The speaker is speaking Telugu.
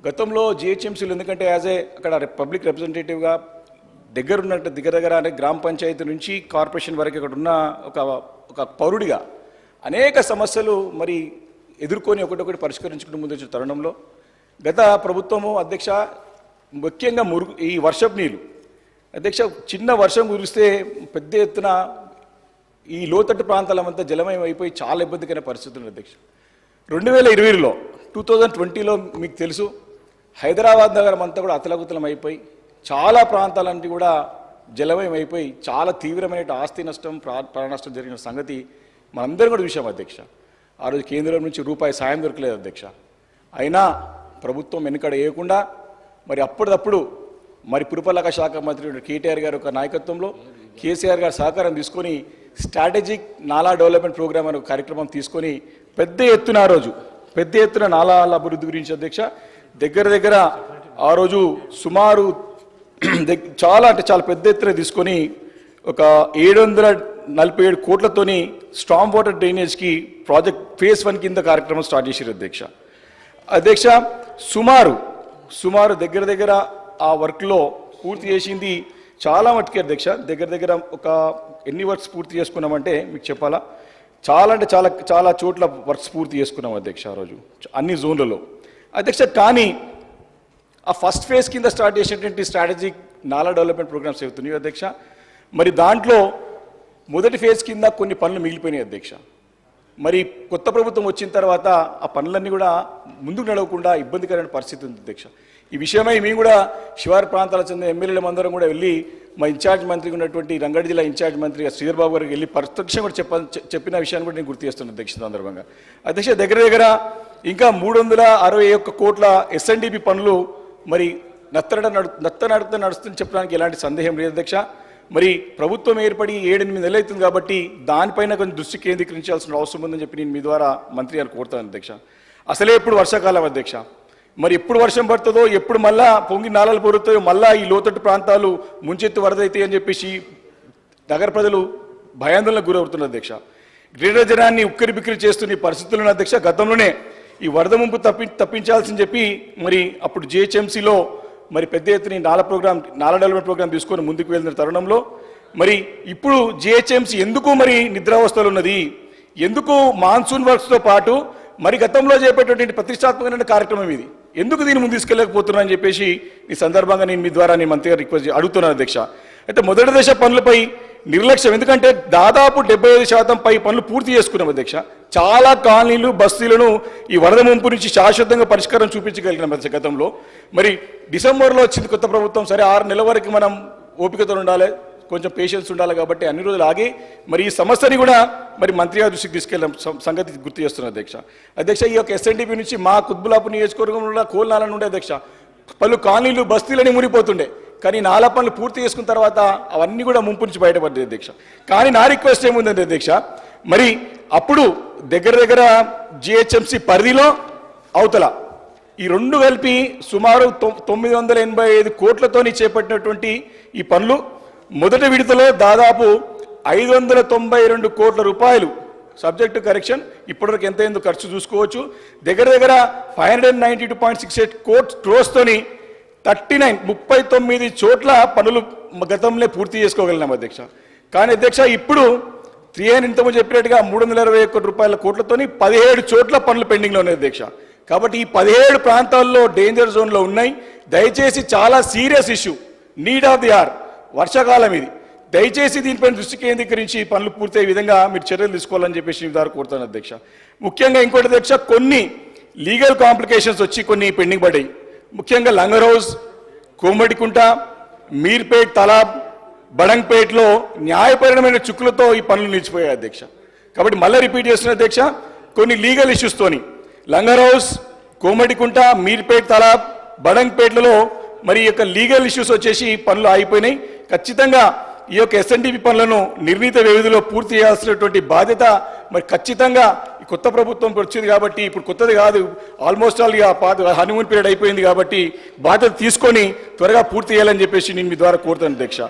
గతంలో జిహెచ్ఎంసీలు ఎందుకంటే అక్కడ పబ్లిక్ రిప్రజెంటేటివ్గా దగ్గర అంటే గ్రామ పంచాయతీ నుంచి కార్పొరేషన్ వరకు అక్కడ ఉన్న ఒక పౌరుడిగా అనేక సమస్యలు మరి ఎదుర్కొని ఒకటొకటి పరిష్కరించుకుంటూ ముందు వచ్చిన తరుణంలో గత ప్రభుత్వము అధ్యక్ష ముఖ్యంగా ఈ వర్షపు నీళ్ళు అధ్యక్ష చిన్న వర్షం కురిస్తే పెద్ద ఎత్తున ఈ లోతట్టు ప్రాంతాలమంతా జలమయం అయిపోయి చాలా ఇబ్బందికరమైన పరిస్థితులు అధ్యక్ష 2020లో 2020లో మీకు తెలుసు హైదరాబాద్ నగరం అంతా కూడా అతలకుతలం అయిపోయి చాలా ప్రాంతాలన్నీ కూడా జలమయం అయిపోయి చాలా తీవ్రమైన ఆస్తి నష్టం ప్రాణ నష్టం జరిగిన సంగతి మనందరం కూడా చూసాం అధ్యక్ష. ఆ రోజు కేంద్రం నుంచి రూపాయి సాయం దొరకలేదు అధ్యక్ష. అయినా ప్రభుత్వం వెనుకడ వేయకుండా మరి అప్పటిదప్పుడు మరి పురపాలక శాఖ మంత్రి కేటీఆర్ గారి యొక్క నాయకత్వంలో కేసీఆర్ గారి సహకారం తీసుకొని స్ట్రాటజిక్ నాలా డెవలప్మెంట్ ప్రోగ్రామ్ అనే కార్యక్రమం తీసుకొని పెద్ద ఎత్తున నాలాల అభివృద్ధి గురించి అధ్యక్ష దగ్గర ఆ రోజు సుమారు చాలా పెద్ద ఎత్తున తీసుకొని ఒక 747 కోట్లతోని స్ట్రాంగ్ వాటర్ డ్రైనేజ్కి ప్రాజెక్ట్ ఫేజ్ 1 కింద కార్యక్రమం స్టార్ట్ చేశారు అధ్యక్ష. సుమారు దగ్గర ఆ వర్క్లో పూర్తి చేసింది చాలా మట్టుకే అధ్యక్ష. దగ్గర ఒక ఎన్ని వర్క్స్ పూర్తి చేసుకున్నామంటే మీకు చెప్పాలా చాలా చోట్ల వర్క్స్ పూర్తి చేసుకున్నాం అధ్యక్ష ఆ రోజు అన్ని జోన్లలో అధ్యక్ష. కానీ ఆ ఫస్ట్ ఫేజ్ కింద స్టార్ట్ చేసినటువంటి స్ట్రాటజిక్ నాలా డెవలప్మెంట్ ప్రోగ్రామ్స్ అవుతున్నాయి అధ్యక్ష. మరి దాంట్లో మొదటి ఫేజ్ కింద కొన్ని పనులు మిగిలిపోయినాయి అధ్యక్ష. మరి కొత్త ప్రభుత్వం వచ్చిన తర్వాత ఆ పనులన్నీ కూడా ముందుకు నడవకుండా ఇబ్బందికరమైన పరిస్థితి ఉంది అధ్యక్ష. ఈ విషయమై మేము కూడా శివారు ప్రాంతాలకు చెందిన ఎమ్మెల్యేలు అందరం కూడా వెళ్ళి మా ఇన్ఛార్జ్ మంత్రిగా ఉన్నటువంటి రంగారెడ్డి జిల్లా ఇన్ఛార్జ్ మంత్రి శ్రీధర్ బాబు గారికి వెళ్ళి ప్రత్యక్షం కూడా చెప్పిన విషయాన్ని కూడా నేను గుర్తు చేస్తున్నాను అధ్యక్ష సందర్భంగా. అధ్యక్ష దగ్గర ఇంకా 361 కోట్ల ఎస్ఎన్డిపి పనులు మరి నత్త నడుస్తుందని చెప్పడానికి ఎలాంటి సందేహం లేదు అధ్యక్ష. మరి ప్రభుత్వం ఏర్పడి 7-8 నెలలు అవుతుంది కాబట్టి దానిపైన కొంచెం దృష్టి కేంద్రీకరించాల్సిన అవసరం ఉందని చెప్పి నేను మీ ద్వారా మంత్రి గారు కోరుతాను అధ్యక్ష. అసలే ఇప్పుడు వర్షాకాలం అధ్యక్ష. మరి ఎప్పుడు వర్షం పడుతుందో ఎప్పుడు మళ్ళా పొంగి నాళాలు పొరుతాయో మళ్ళా ఈ లోతట్టు ప్రాంతాలు ముంచెత్తి వరదైతాయి అని చెప్పేసి నగర ప్రజలు భయాందోళనకు గురవుతున్నారు అధ్యక్ష. గ్రేటర్ జనాన్ని ఉక్కిరిబిక్కిరి చేస్తున్న ఈ పరిస్థితులను అధ్యక్ష గతంలోనే ఈ వరద ముంపు తప్పించాల్సింది చెప్పి మరి అప్పుడు జిహెచ్ఎంసీలో మరి పెద్ద ఎత్తున నాలా డెవలప్మెంట్ ప్రోగ్రామ్ తీసుకొని ముందుకు వెళ్ళిన తరుణంలో మరి ఇప్పుడు జిహెచ్ఎంసీ ఎందుకు మరి నిద్రావస్థలు ఉన్నది, ఎందుకు మాన్సూన్ వర్క్స్తో పాటు మరి గతంలో చేపట్టేటువంటి ప్రతిష్టాత్మకమైన కార్యక్రమం ఇది ఎందుకు దీన్ని ముందు తీసుకెళ్ళకపోతున్నా అని చెప్పేసి ఈ సందర్భంగా నేను మీ ద్వారా నేను మంత్రి గారు రిక్వెస్ట్ అడుగుతున్నాను అధ్యక్ష. అయితే మొదటి దశ పనులపై నిర్లక్ష్యం, ఎందుకంటే దాదాపు 75% పై పనులు పూర్తి చేసుకున్నాం అధ్యక్ష. చాలా కాలనీలు బస్తీలను ఈ వరద ముంపు నుంచి శాశ్వతంగా పరిష్కారం చూపించగలిగినాం అధ్యక్ష గతంలో. మరి డిసెంబర్లో వచ్చింది కొత్త ప్రభుత్వం, సరే 6 నెలల వరకు మనం ఓపికతో ఉండాలి, కొంచెం పేషెన్స్ ఉండాలి కాబట్టి అన్ని రోజులు ఆగి మరి ఈ సమస్యని కూడా మరి మంత్రి గారి దృష్టికి తీసుకెళ్ళిన సంగతి గుర్తు చేస్తున్నారు అధ్యక్ష. ఈ యొక్క ఎస్ఎన్డిపి నుంచి మా కుత్బులాపూర్ నియోజకవర్గంలో కోల్నాలను ఉండే అధ్యక్ష పలు కాలనీలు బస్తీలని మునిపోతుండే, కానీ నాలా పనులు పూర్తి చేసుకున్న తర్వాత అవన్నీ కూడా ముంపు నుంచి బయటపడ్డాయి అధ్యక్ష. కానీ నా రిక్వెస్ట్ ఏముందండి అధ్యక్ష, మరి అప్పుడు దగ్గర జిహెచ్ఎంసీ పరిధిలో అవతల ఈ రెండు కలిపి సుమారు 985 కోట్లతోని చేపట్టినటువంటి ఈ పనులు మొదటి విడతలో దాదాపు 592 కోట్ల రూపాయలు సబ్జెక్ట్ టు కరెక్షన్ ఇప్పటివరకు ఎంతైందో ఖర్చు చూసుకోవచ్చు. దగ్గర 592.68 క్రోర్స్తోని 39 చోట్ల పనులు గతంలో పూర్తి చేసుకోగలిగినాం అధ్యక్ష. కానీ అధ్యక్ష ఇప్పుడు 3 ఇంతకుముందు చెప్పినట్టుగా 321 కోట్లతోని 17 చోట్ల పనులు పెండింగ్లో ఉన్నాయి అధ్యక్ష. కాబట్టి ఈ 17 ప్రాంతాల్లో డేంజర్ జోన్లో ఉన్నాయి. దయచేసి చాలా serious issue, need of the hour, వర్షాకాలం ఇది, దయచేసి దీనిపైన దృష్టి కేంద్రీకరించి పనులు పూర్తయ్యే విధంగా మీరు చర్యలు తీసుకోవాలని చెప్పేసి మీ ద్వారా కోరుతాను అధ్యక్ష. ముఖ్యంగా ఇంకోటి అధ్యక్ష, కొన్ని లీగల్ కాంప్లికేషన్స్ వచ్చి కొన్ని పెండింగ్ పడ్డాయి. ముఖ్యంగా లంగర్ హౌస్, కోమటికుంట, మీర్పేట్, తలాబ్, బడంగ్పేట్లో న్యాయపరమైన చుక్కులతో ఈ పనులు నిలిచిపోయాయి అధ్యక్ష. కాబట్టి మళ్ళీ రిపీట్ చేస్తున్న అధ్యక్ష, కొన్ని లీగల్ ఇష్యూస్తోని లంగర్ హౌస్, కోమటికుంట, మీర్పేట్, తలాబ్, బడంగ్పేట్లలో మరి యొక్క లీగల్ ఇష్యూస్ వచ్చేసి పనులు ఆగిపోయినాయి. ఖచ్చితంగా ఈ యొక్క ఎస్ఎన్డిపి పనులను నిర్ణీత వ్యవధిలో పూర్తి చేయాల్సినటువంటి బాధ్యత మరి ఖచ్చితంగా ఈ కొత్త ప్రభుత్వం వచ్చింది కాబట్టి, ఇప్పుడు కొత్తది కాదు, ఆల్మోస్ట్ ఆల్ హనీమూన్ పీరియడ్ అయిపోయింది కాబట్టి బాధ్యత తీసుకొని త్వరగా పూర్తి చేయాలని చెప్పేసి నేను మీ ద్వారా కోరుతాను అధ్యక్ష.